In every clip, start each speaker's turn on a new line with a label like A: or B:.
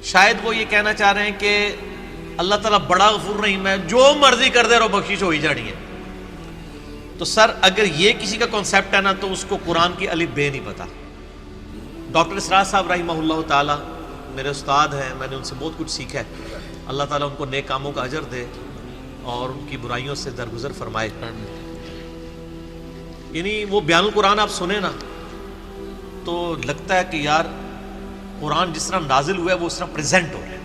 A: شاید وہ یہ کہنا چاہ رہے ہیں کہ اللہ تعالیٰ بڑا غفور رحیم ہے، جو مرضی کر دے اور بخشش ہو ہی جانی ہے. تو سر اگر یہ کسی کا کانسیپٹ ہے نا تو اس کو قرآن کی الف بے نہیں پتا. ڈاکٹر اسرار صاحب رحمہ اللہ تعالیٰ میرے استاد ہیں، میں نے ان سے بہت کچھ سیکھا ہے. اللہ تعالیٰ ان کو نیک کاموں کا اجر دے اور ان کی برائیوں سے درگزر فرمائے. یعنی وہ بیان القرآن آپ سنیں نا تو لگتا ہے کہ یار قرآن جس طرح نازل ہوا ہے وہ اس طرح پریزنٹ ہو رہا ہے.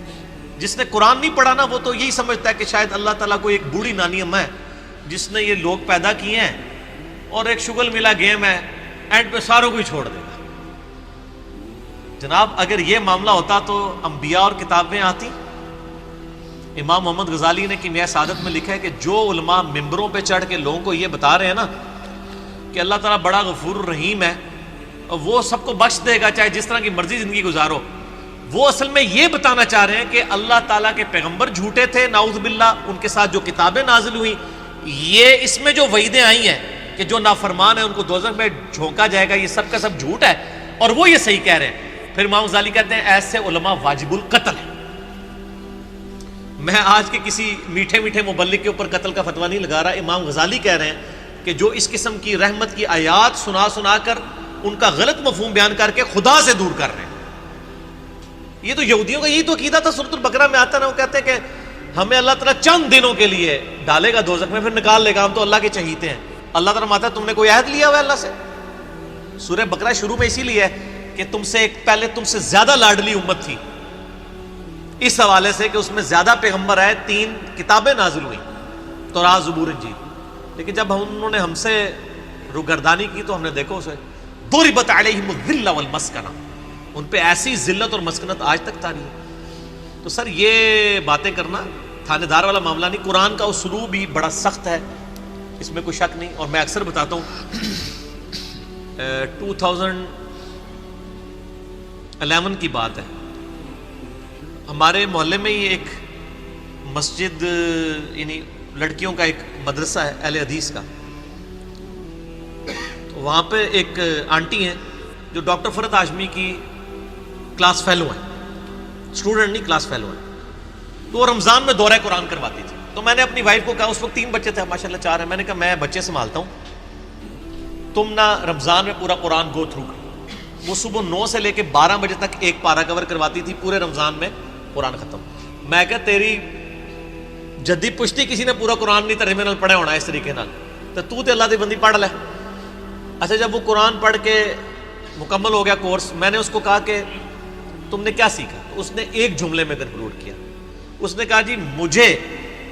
A: جس نے قرآن نہیں پڑھا نا وہ تو یہی سمجھتا ہے کہ شاید اللہ تعالیٰ کو ایک بوڑھی نانی اماں ہے جس نے یہ لوگ پیدا کیے ہیں اور ایک شغل ملا گیم ہے، اینڈ پہ ساروں کو ہی چھوڑ دے گا. جناب اگر یہ معاملہ ہوتا تو انبیاء اور کتابیں آتی. امام محمد غزالی نے کیمیائے سعادت میں لکھا ہے کہ جو علماء ممبروں پہ چڑھ کے لوگوں کو یہ بتا رہے ہیں نا کہ اللہ تعالیٰ بڑا غفور الرحیم ہے اور وہ سب کو بخش دے گا چاہے جس طرح کی مرضی زندگی گزارو، وہ اصل میں یہ بتانا چاہ رہے ہیں کہ اللہ تعالیٰ کے پیغمبر جھوٹے تھے نعوذ باللہ، ان کے ساتھ جو کتابیں نازل ہوئیں، یہ اس میں جو وعیدیں آئی ہیں کہ جو نافرمان ہیں ان کو دوزخ میں جھونکا جائے گا، یہ سب کا سب جھوٹ ہے اور وہ یہ صحیح کہہ رہے ہیں. پھر امام غزالی کہتے ہیں ایسے علماء واجب القتل ہیں. میں آج کے کسی میٹھے میٹھے مبلغ کے اوپر قتل کا فتویٰ نہیں لگا رہا. امام غزالی کہہ رہے ہیں کہ جو اس قسم کی رحمت کی آیات سنا سنا کر ان کا غلط مفہوم بیان کر کے خدا سے دور کر رہے ہیں. یہ تو یہودیوں کا یہی تو عقیدہ تھا. سورۃ البقرہ میں آتا نا، وہ کہتے ہیں کہ ہمیں اللہ تعالیٰ چند دنوں کے لیے ڈالے گا دوزخ میں پھر نکال لے گا، ہم تو اللہ کے چہیتے ہیں. اللہ تعالیٰ ماتا تم نے کوئی عہد لیا ہوا ہے اللہ سے؟ سورہ بقرہ شروع میں اسی لیے ہے کہ تم سے ایک پہلے تم سے زیادہ لاڈلی امت تھی، اس حوالے سے کہ اس میں زیادہ پیغمبر آئے، 3 کتابیں نازل ہوئیں، تورات، زبور، انجیل. لیکن جب انہوں نے ہم سے روگردانی کی تو ہم نے دیکھو اسے ضربت علیہم الذلہ والمسکنہ، ان پہ ایسی ذلت اور مسکنت آج تک طاری ہے. تو سر یہ باتیں کرنا تھانے دار والا معاملہ نہیں. قرآن کا اسلوب بھی بڑا سخت ہے، اس میں کوئی شک نہیں. اور میں اکثر بتاتا ہوں 2011 کی بات ہے، ہمارے محلے میں ہی ایک مسجد، یعنی لڑکیوں کا ایک مدرسہ ہے اہل حدیث کا. تو وہاں پہ ایک آنٹی ہیں جو ڈاکٹر فرحت ہاشمی کی کلاس فیلو ہیں، اسٹوڈنٹ نہیں کلاس فیلو ہیں. تو وہ رمضان میں دورہ قرآن کرواتی تھی. تو میں نے اپنی وائف کو کہا، اس وقت 3 بچے تھے، ماشاءاللہ 4 ہیں، میں نے کہا میں بچے سنبھالتا ہوں، تم نہ رمضان میں پورا قرآن گو تھرو کرو. وہ صبح 9 سے لے کے 12 بجے تک ایک پارہ کور کرواتی تھی، پورے رمضان میں قرآن ختم. میں کہا تیری جدی پشتی کسی نے پورا قرآن نہیں ترجمے نال پڑھا ہونا اس طریقے نال، تو تے اللہ دی بندی پڑھ لے. اچھا جب وہ قرآن پڑھ کے مکمل ہو گیا کورس، میں نے اس کو کہا کہ تم نے کیا سیکھا؟ تو اس نے ایک جملے میں کنکلوڈ کیا. اس نے کہا جی مجھے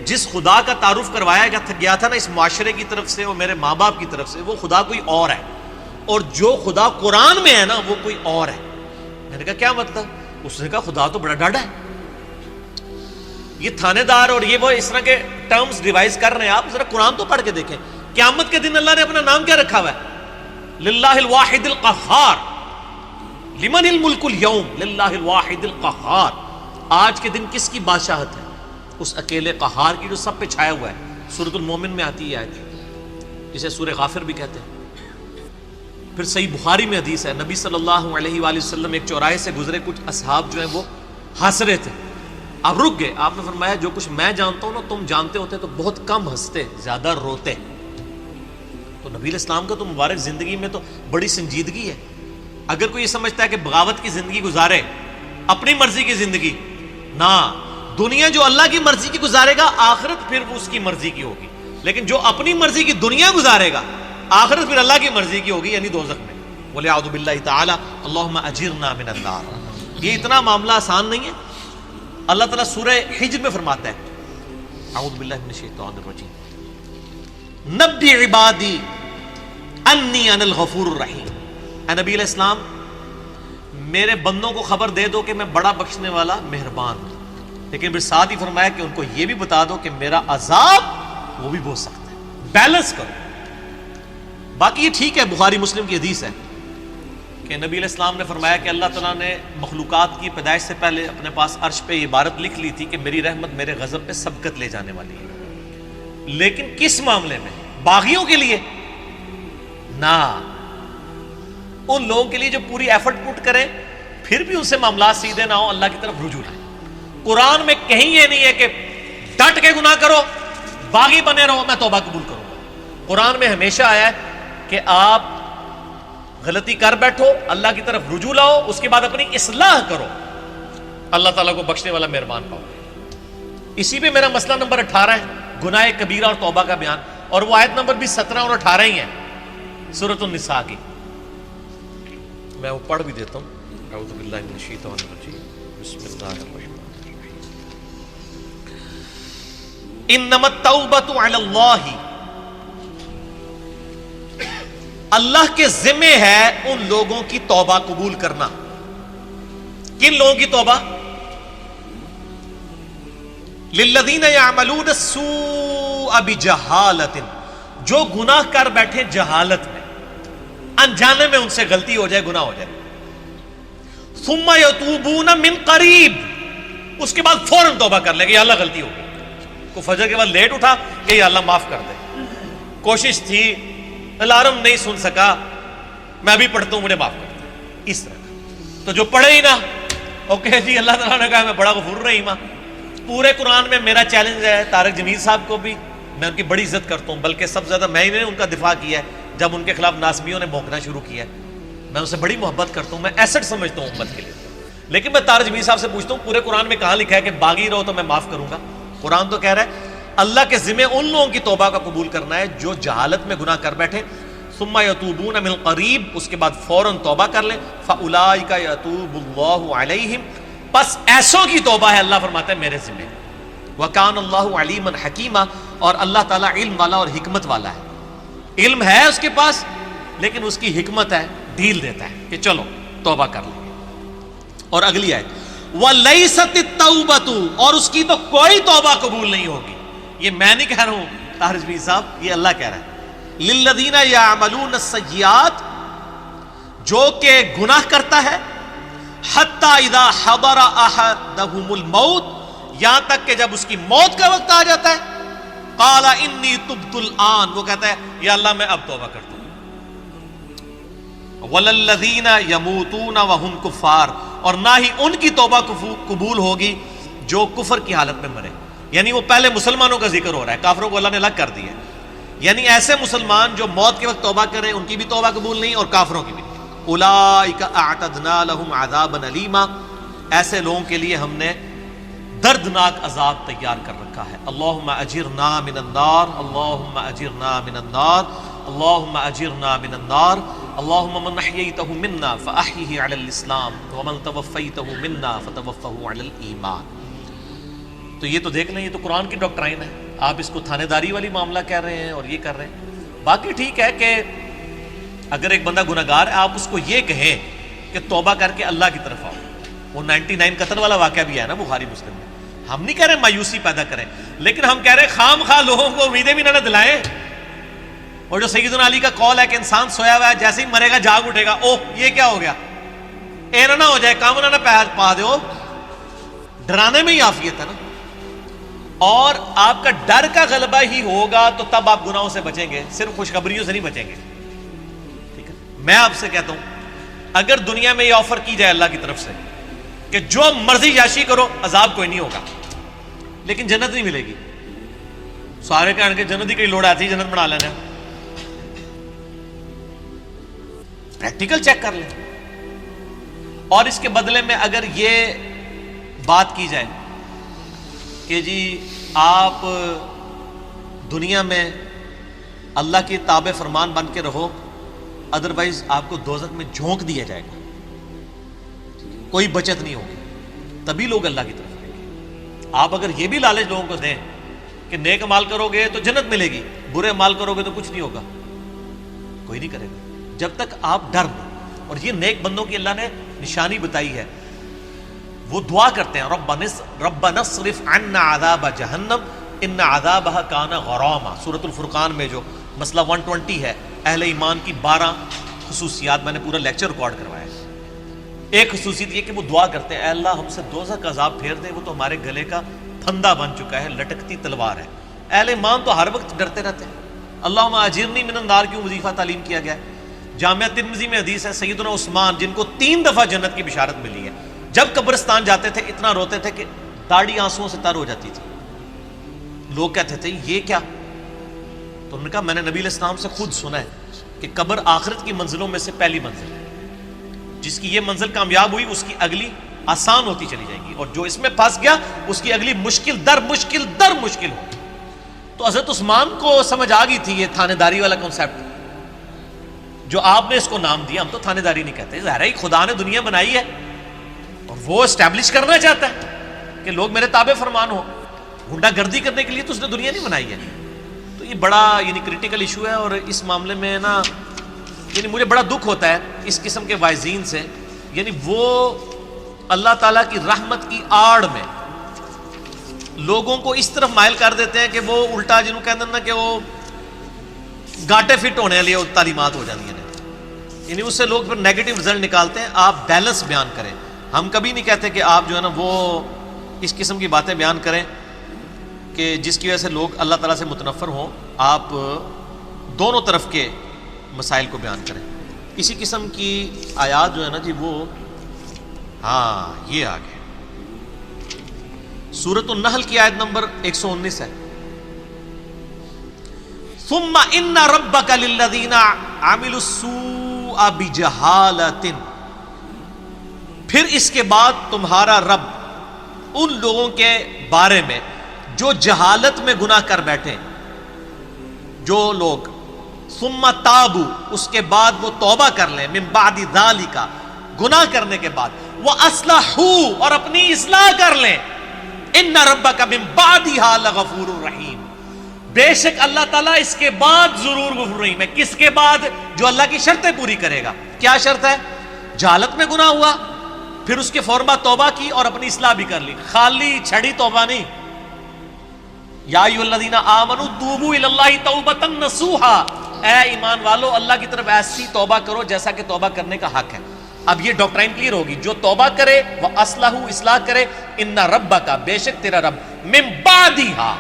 A: جس خدا کا تعارف کروایا گیا تھا نا اس معاشرے کی طرف سے اور میرے ماں باپ کی طرف سے، وہ خدا کوئی اور ہے، اور جو خدا قرآن میں ہے نا وہ کوئی اور ہے. میں نے کہا کیا مطلب؟ اس نے کہا خدا تو بڑا ڈاڈا ہے. یہ تھانے دار اور یہ وہ اس طرح کے ٹرمز ریوائز کر رہے ہیں. آپ ذرا قرآن تو پڑھ کے دیکھیں. قیامت کے دن اللہ نے اپنا نام کیا رکھا ہوا ہے؟ للہ الواحد القہار. لمن الملک اليوم للہ الواحد القہار. آج کے دن کس کی بادشاہت ہے؟ اس اکیلے قہار کی جو سب پہ چھایا ہوا ہے. سورۃ المومن میں آتی ہے آیت، جسے سورہ غافر بھی کہتے ہیں. پھر صحیح بخاری میں حدیث ہے، نبی صلی اللہ علیہ وآلہ وسلم ایک چوراہے سے گزرے، کچھ اصحاب جو ہیں وہ ہنس رہے تھے، آپ رک گئے. آپ نے فرمایا جو کچھ میں جانتا ہوں نا تم جانتے ہوتے تو بہت کم ہنستے، زیادہ روتے. تو نبی علیہ السلام کا تو مبارک زندگی میں تو بڑی سنجیدگی ہے. اگر کوئی یہ سمجھتا ہے کہ بغاوت کی زندگی گزارے، اپنی مرضی کی زندگی، نہ، دنیا جو اللہ کی مرضی کی گزارے گا آخرت پھر وہ اس کی مرضی کی ہوگی. لیکن جو اپنی مرضی کی دنیا گزارے گا آخرت پھر اللہ کی مرضی کی ہوگی، یعنی دوزخ میں. وَلِعَوْذُ بِاللَّهِ تَعَالَى اللَّهُمَّ أَجِرْنَا مِنَ النَّارِ. یہ اتنا معاملہ آسان نہیں ہے. اللہ تعالیٰ سورہ حجر میں فرماتا ہے، اعوذ باللہ من الشیطان الرجیم، نبی عبادی انی انا الغفور الرحیم. اے نبی علیہ السلام میرے بندوں کو خبر دے دو کہ میں بڑا بخشنے والا مہربان ہوں. لیکن پھر ساتھ ہی فرمایا کہ ان کو یہ بھی بتا دو کہ میرا عذاب وہ بھی بہت سخت ہے. بیلنس کرو. باقی یہ ٹھیک ہے، بخاری مسلم کی حدیث ہے کہ نبی علیہ السلام نے فرمایا کہ اللہ تعالیٰ نے مخلوقات کی پیدائش سے پہلے اپنے پاس عرش پہ یہ عبارت لکھ لی تھی کہ میری رحمت میرے غضب پہ سبقت لے جانے والی ہے. لیکن کس معاملے میں؟ باغیوں کے لیے نہ، ان لوگوں کے لیے جو پوری ایفرٹ پٹ کریں پھر بھی ان سے معاملات سیدھے نہ ہو، اللہ کی طرف رجوع لائیں۔ قرآن میں کہیں یہ نہیں ہے کہ ڈٹ کے گناہ کرو، باغی بنے رہو میں توبہ قبول کروں گا۔ قرآن میں ہمیشہ آیا ہے کہ آپ غلطی کر بیٹھو، اللہ کی طرف رجوع لاؤ، اس کے بعد اپنی اصلاح کرو، اللہ تعالیٰ کو بخشنے والا مہربان پاؤ۔ اسی پہ میرا مسئلہ نمبر 18 ہے، گناہ کبیرہ اور توبہ کا بیان، اور وہ آیت نمبر بھی 17 اور 18 ہی ہے سورۃ النساء کی۔ میں وہ پڑھ بھی دیتا ہوں۔ اعوذ باللہ من الشیطان الرجیم، بسم اللہ الرحمن الرحیم۔ انما التوبۃ علی اللہ، اللہ کے ذمہ ہے ان لوگوں کی توبہ قبول کرنا۔ کن لوگوں کی توبہ؟ للذین یعملون السوء بجہالۃ، جو گناہ کر بیٹھے جہالت میں، انجانے میں ان سے غلطی ہو جائے، گناہ ہو جائے، ثم یتوبون من قریب، اس کے بعد فوراً توبہ کر لے کہ یا اللہ غلطی ہو گئی، کو فجر کے بعد لیٹ اٹھا کہ یا اللہ معاف کر دے، کوشش تھی، الارم نہیں سن سکا، میں ابھی پڑھتا ہوں مجھے معاف کر دے، اس طرح کا۔ تو جو پڑھے ہی نہ، اوکے جی اللہ تعالیٰ نے کہا میں بڑا غفور رحیم ہوں۔ پورے قرآن میں میرا چیلنج ہے، طارق جمیل صاحب کو بھی میں ان کی بڑی عزت کرتا ہوں، بلکہ سب سے زیادہ میں نے ان کا دفاع کیا ہے جب ان کے خلاف ناسبیوں نے بھونکنا شروع کیا ہے۔ میں ان سے بڑی محبت کرتا ہوں، میں ایسٹ سمجھتا ہوں امت کے لیے، لیکن میں طارق جمیل صاحب سے پوچھتا ہوں پورے قرآن میں کہاں لکھا ہے کہ باغی رہو تو میں معاف کروں گا؟ قرآن تو کہہ رہا ہے اللہ کے ذمہ ان لوگوں کی توبہ کا قبول کرنا ہے جو جہالت میں گناہ کر بیٹھے، ثم یتوبون من قریب، اس کے بعد فوراً توبہ کر لیں، فاولئک یتوب اللہ علیہم، بس ایسوں کی توبہ ہے، اللہ فرماتا ہے میرے ذمہ۔ وَكَانَ اللَّهُ عَلِيمًا حَكِيمًا، اور اللہ تعالیٰ علم والا اور حکمت والا ہے، علم ہے اس کے پاس لیکن اس کی حکمت ہے، ڈھیل دیتا ہے کہ چلو توبہ کر لیں۔ اور اگلی آیت وَلَيْسَتِ التَّوْبَةُ، اور اس کی تو کوئی توبہ قبول نہیں ہوگی، یہ میں نہیں کہہ رہا ہوں طارق جمیل صاحب، یہ اللہ کہہ رہا ہے، لِلَّذِينَ يَعْمَلُونَ السَّيِّئَاتِ، جو کہ گناہ کرتا ہے، حَتَّى إِذَا حَضَرَ أَحَدَهُمُ الْمَوْتُ، یہاں تک کہ جب اس کی موت کا وقت آ جاتا ہے، قَالَ إِنِّي تُبْتُ الْآن، وہ کہتا ہے یا اللہ میں اب توبہ کرتا ہوں۔ وَلَلَّذِينَ يَمُوتُونَ وَهُمْ كُفَّارٌ، اور نہ ہی ان کی توبہ قبول ہوگی جو کفر کی حالت میں مرے، یعنی وہ پہلے مسلمانوں کا ذکر ہو رہا ہے، کافروں کو اللہ نے الگ کر دیا ہے، یعنی ایسے مسلمان جو موت کے وقت توبہ کریں ان کی بھی توبہ قبول نہیں اور کافروں کی بھی نہیں۔ اولئک اعتدنا لهم عذابا الیما، ایسے لوگوں کے لیے ہم نے دردناک عذاب تیار کر رکھا ہے۔ اللہم اجرنا من النار، اللہم اجرنا من النار، اللہم اجرنا من النار، اللہم من احییتہ منا فاحیہ علی الاسلام ومن توفیتہ منا فتوفہ علی الایمان۔ تو یہ تو دیکھ لیں، یہ تو قرآن کی ڈاکٹرائن ہے، آپ اس کو تھانے داری والی معاملہ کہہ رہے ہیں اور یہ کر رہے ہیں۔ باقی ٹھیک ہے کہ اگر ایک بندہ گناہگار ہے آپ اس کو یہ کہیں کہ توبہ کر کے اللہ کی طرف آؤ، وہ 99 قتل والا واقعہ بھی ہے نا بخاری مسلم میں، ہم نہیں کہہ رہے مایوسی پیدا کریں، لیکن ہم کہہ رہے خام خواہ لوگوں کو امیدیں بھی نہ دلائیں۔ اور جو سیدنا علی کا قول ہے کہ انسان سویا ہوا ہے جیسے ہی مرے گا جاگ اٹھے گا، اوہ یہ کیا ہو گیا، اے نہ ہو جائے کام نہ پا دو، ڈرانے میں ہی عافیت ہے نا۔ اور آپ کا ڈر کا غلبہ ہی ہوگا تو تب آپ گناہوں سے بچیں گے، صرف خوشخبریوں سے نہیں بچیں گے، ٹھیک ہے۔ میں آپ سے کہتا ہوں اگر دنیا میں یہ آفر کی جائے اللہ کی طرف سے کہ جو مرضی یاشی کرو عذاب کوئی نہیں ہوگا لیکن جنت نہیں ملے گی، سارے کہنے کے جنت ہی کئی لوڑ آتی ہے جنت بنا لینا، پریکٹیکل چیک کر لیں۔ اور اس کے بدلے میں اگر یہ بات کی جائے کہ جی آپ دنیا میں اللہ کی تابع فرمان بن کے رہو، ادروائز آپ کو دوزخ میں جھونک دیا جائے گا، کوئی بچت نہیں ہوگی، تبھی لوگ اللہ کی طرف آئیں گے۔ آپ اگر یہ بھی لالچ لوگوں کو دیں کہ نیک مال کرو گے تو جنت ملے گی، برے مال کرو گے تو کچھ نہیں ہوگا، کوئی نہیں کرے گا جب تک آپ ڈر لیں۔ اور یہ نیک بندوں کی اللہ نے نشانی بتائی ہے، وہ دعا کرتے ہیں ربنا اصرف عنا عذاب جہنم ان عذابها کان غراما، سورۃ الفرقان میں جو مسئلہ 120 ہے، اہل ایمان کی 12 خصوصیات، میں نے پورا لیکچر ریکارڈ کروایا ہے۔ ایک خصوصیت یہ کہ وہ دعا کرتے ہیں اے اللہ ہم سے دوزخ کا عذاب پھیر دے، وہ تو ہمارے گلے کا پھندا بن چکا ہے، لٹکتی تلوار ہے۔ اہل ایمان تو ہر وقت ڈرتے رہتے ہیں۔ اللہم اجرنی من النار کیوں وظیفہ تعلیم کیا گیا ہے؟ جامعہ ترمذی میں حدیث ہے سیدنا عثمان جن کو 3 دفعہ جنت کی بشارت ملی ہے، جب قبرستان جاتے تھے اتنا روتے تھے کہ داڑھی آنسوؤں سے تر ہو جاتی تھی. لوگ کہتے تھے یہ کیا؟ تو انہوں نے کہا میں نے نبی علیہ السلام سے خود سنا ہے کہ قبر آخرت کی منزلوں میں سے پہلی منزل ہے، جس کی یہ منزل کامیاب ہوئی اس کی اگلی آسان ہوتی چلی جائے گی، اور جو اس میں پھنس گیا اس کی اگلی مشکل در مشکل ہوگی. تو حضرت عثمان کو سمجھ آ گئی تھی یہ تھانے داری والا کنسیپٹ جو آپ نے اس کو نام دیا. ہم تو تھانے داری نہیں کہتے، ظاہر ہے خدا نے دنیا بنائی ہے اور وہ اسٹیبلش کرنا چاہتا ہے کہ لوگ میرے تابع فرمان ہو. گنڈا گردی کرنے کے لیے تو اس نے دنیا نہیں بنائی ہے. تو یہ بڑا کریٹیکل ایشو ہے، اور اس معاملے میں نا مجھے بڑا دکھ ہوتا ہے اس قسم کے وائزین سے. وہ اللہ تعالیٰ کی رحمت کی آڑ میں لوگوں کو اس طرف مائل کر دیتے ہیں کہ وہ الٹا جنہوں کہتے ہیں نا کہ وہ گاٹے فٹ ہونے والی تعلیمات ہو جاتی ہیں، اس سے لوگ پھر نیگیٹو رزلٹ نکالتے ہیں. آپ بیلنس بیان کریں. ہم کبھی نہیں کہتے کہ آپ جو ہے نا وہ اس قسم کی باتیں بیان کریں کہ جس کی وجہ سے لوگ اللہ تعالیٰ سے متنفر ہوں. آپ دونوں طرف کے مسائل کو بیان کریں. اسی قسم کی آیات جو ہے نا جی وہ یہ آگے سورۃ النحل کی آیت نمبر 119 ہے. ثم ان ربک للذین عملوا السوء بجہالۃ، پھر اس کے بعد تمہارا رب ان لوگوں کے بارے میں جو جہالت میں گناہ کر بیٹھے، جو لوگ ثم تابوا اس کے بعد وہ توبہ کر لیں، من بعد ذالک گناہ کرنے کے بعد، واصلحوا اور اپنی اصلاح کر لیں، ان ربک من بعدها لغفور رحیم، بے شک اللہ تعالیٰ اس کے بعد ضرور غفور رحیم ہے. کس کے بعد؟ جو اللہ کی شرطیں پوری کرے گا. کیا شرط ہے؟ جہالت میں گناہ ہوا، پھر اس کے فوراً بعد توبہ کی اور اپنی اصلاح بھی کر لی. خالی چھڑی توبہ نہیں. یا ایھا الذین آمنوا توبوا الی اللہ توبۃ نصوحا، اے ایمان والو اللہ کی طرف ایسی توبہ کرو جیسا کہ توبہ کرنے کا حق ہے. اب یہ ڈاکٹرائن کلیئر ہوگی. جو توبہ کرے وہ اصلاح کرے، ان ربک بے شک تیرا رب، من بعدہا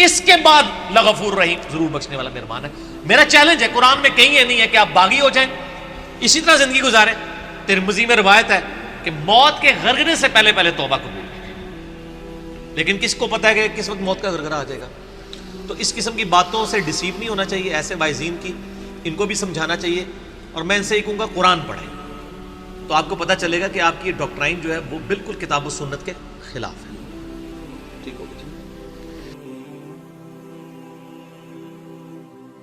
A: اس کے بعد لغفور رحیم ضرور بخشنے والا مہربان ہے. میرا چیلنج ہے، قرآن میں کہیں یہ نہیں ہے کہ آپ باغی ہو جائیں اسی طرح زندگی گزاریں. ترمذی میں روایت ہے کہ موت کے غرغرے سے پہلے توبہ قبول، لیکن کس کو پتہ ہے کہ کس وقت موت کا غرغرہ آ جائے گا. تو اس قسم کی باتوں سے ڈیسیو نہیں ہونا چاہیے. ایسے وائزین کی ان کو بھی سمجھانا چاہیے، اور میں ان سے یہ کہوں گا قرآن پڑھیں تو آپ کو پتہ چلے گا کہ آپ کی یہ ڈاکٹرائن جو ہے وہ بالکل کتاب و سنت کے خلاف ہے. ٹھیک ہوگا.